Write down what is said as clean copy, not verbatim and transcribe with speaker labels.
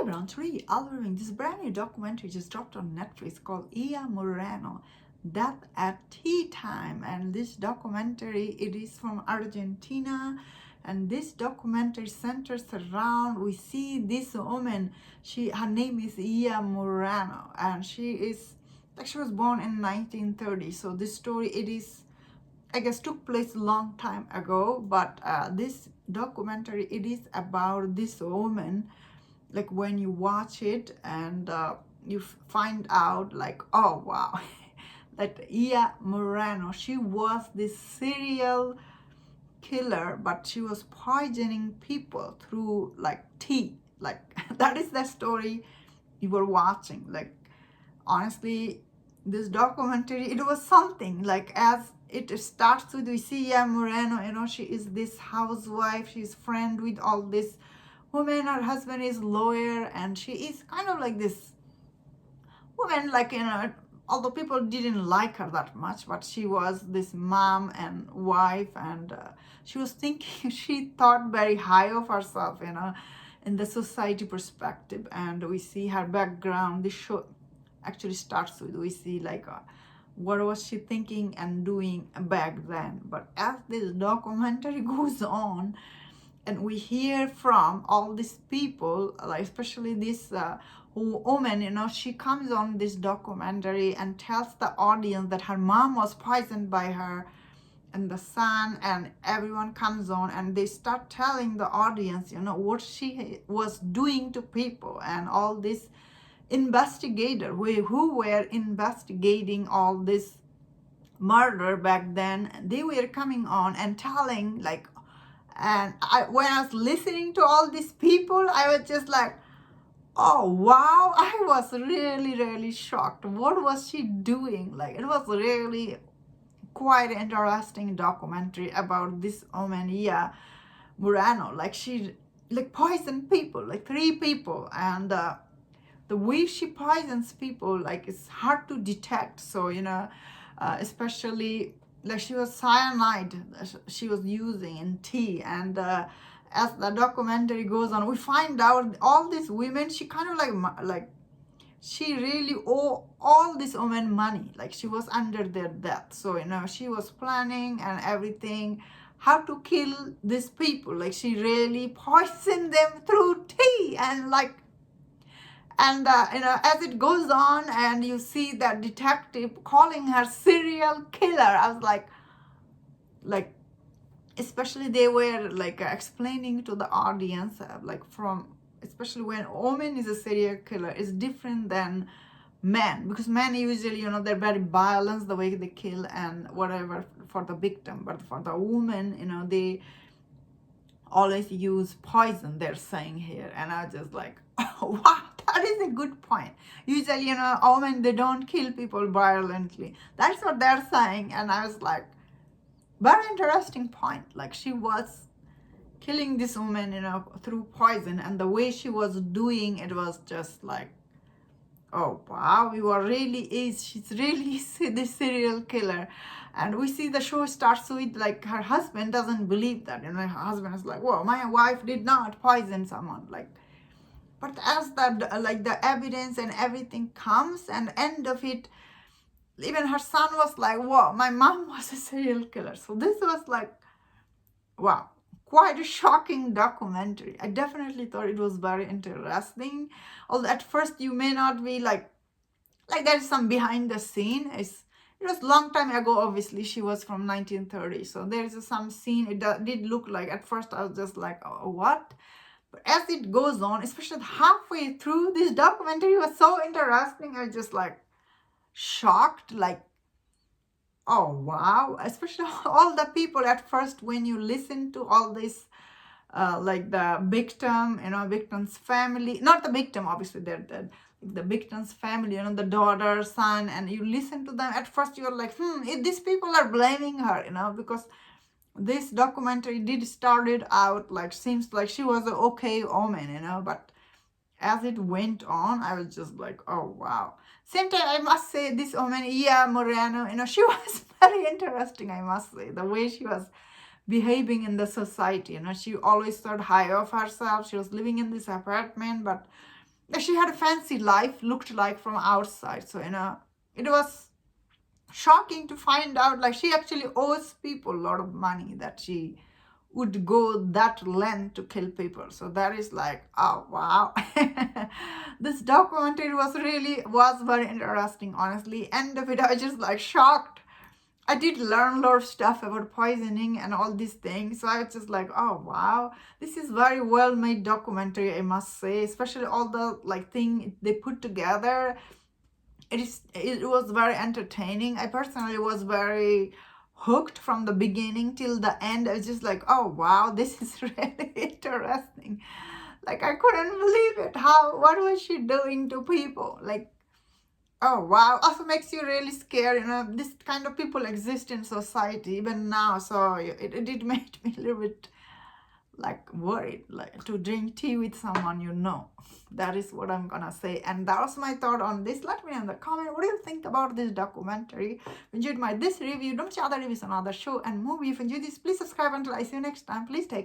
Speaker 1: everyone, today I'll be reviewing this brand new documentary just dropped on Netflix called Yiya Murano Death at Tea Time. And this documentary, it is from Argentina, and this documentary centers around, we see this woman, her name is Yiya Murano, and she was born in 1930. So this story, it is, I guess, took place a long time ago, but this documentary, it is about this woman. Like when you watch it and you find out like, oh wow, that Yiya Murano, she was this serial killer, but she was poisoning people through like tea. Like that is the story you were watching. Like honestly, this documentary, it was something. Like as it starts with, we see Yiya Murano, she is this housewife, she's friend with all this women. Her husband is lawyer, and she is kind of like this woman, like, although people didn't like her that much, but she was this mom and wife, and she was thinking, she thought very high of herself, in the society perspective. And we see her background. This show actually starts with, we see like what was she thinking and doing back then. But as this documentary goes on, and we hear from all these people, like especially this woman, she comes on this documentary and tells the audience that her mom was poisoned by her and the son, and everyone comes on and they start telling the audience, what she was doing to people. And all this investigator who were investigating all this murder back then, they were coming on and telling like, and when I was listening to all these people, I was just like, oh wow, I was really, really shocked. What was she doing? Like, it was really quite an interesting documentary about this woman, Yiya Murano. Like, she poisoned people, like 3 people. And the way she poisons people, like, it's hard to detect. So, especially like she was cyanide she was using in tea. And as the documentary goes on, we find out all these women, she kind of like she really owe all these women money. Like she was under their death. So she was planning and everything how to kill these people. Like she really poisoned them through tea. And like, and as it goes on and you see that detective calling her serial killer, I was like especially they were like explaining to the audience, like from, especially when woman is a serial killer, is different than men, because men usually, they're very balanced the way they kill and whatever for the victim. But for the woman, they always use poison, they're saying here. And I was just like, oh, wow, that is a good point. Usually, women, they don't kill people violently. That's what they're saying. And I was like, very interesting point. Like she was killing this woman, through poison. And the way she was doing it was just like, oh, wow, she's really the serial killer. And we see the show starts with like her husband doesn't believe that. Her husband is like, whoa, my wife did not poison someone. Like, but as the evidence and everything comes, and end of it, even her son was like, whoa, my mom was a serial killer. So this was like, wow, quite a shocking documentary. I definitely thought it was very interesting. Although at first you may not be like there's some behind the scene. It was long time ago, obviously. She was from 1930. So there's some scene. It did look like, at first I was just like, oh, what? But as it goes on, especially halfway through, this documentary was so interesting. I was just like shocked, like, oh wow. Especially all the people at first, when you listen to all this, like the victim, victim's family, not the victim, obviously they're dead, the victim's family, the daughter, son, and you listen to them, at first you're like, these people are blaming her, because this documentary did started out like, seems like she was an okay woman, but as it went on, I was just like, oh wow. Same time, I must say, this woman, Yiya Murano, she was very interesting, I must say, the way she was behaving in the society. She always thought high of herself. She was living in this apartment, but she had a fancy life, looked like from outside. So, it was shocking to find out like she actually owes people a lot of money, that she would go that length to kill people. So that is like, oh wow. This documentary was very interesting, honestly. End of it, I was just like shocked. I did learn a lot of stuff about poisoning and all these things. So I was just like, oh wow, this is very well made documentary, I must say. Especially all the like thing they put together. It was very entertaining. I personally was very hooked from the beginning till the end. I was just like, oh wow, this is really interesting. Like I couldn't believe it. What was she doing to people? Like, oh wow. Also makes you really scared. This kind of people exist in society even now. So it did make me a little bit like worried, like to drink tea with someone. That is what I'm gonna say. And that was my thought on this. Let me know in the comment, what do you think about this documentary? If you enjoyed this review, don't miss other reviews on other show and movie. If you enjoyed this, please subscribe. Until I see you next time, please take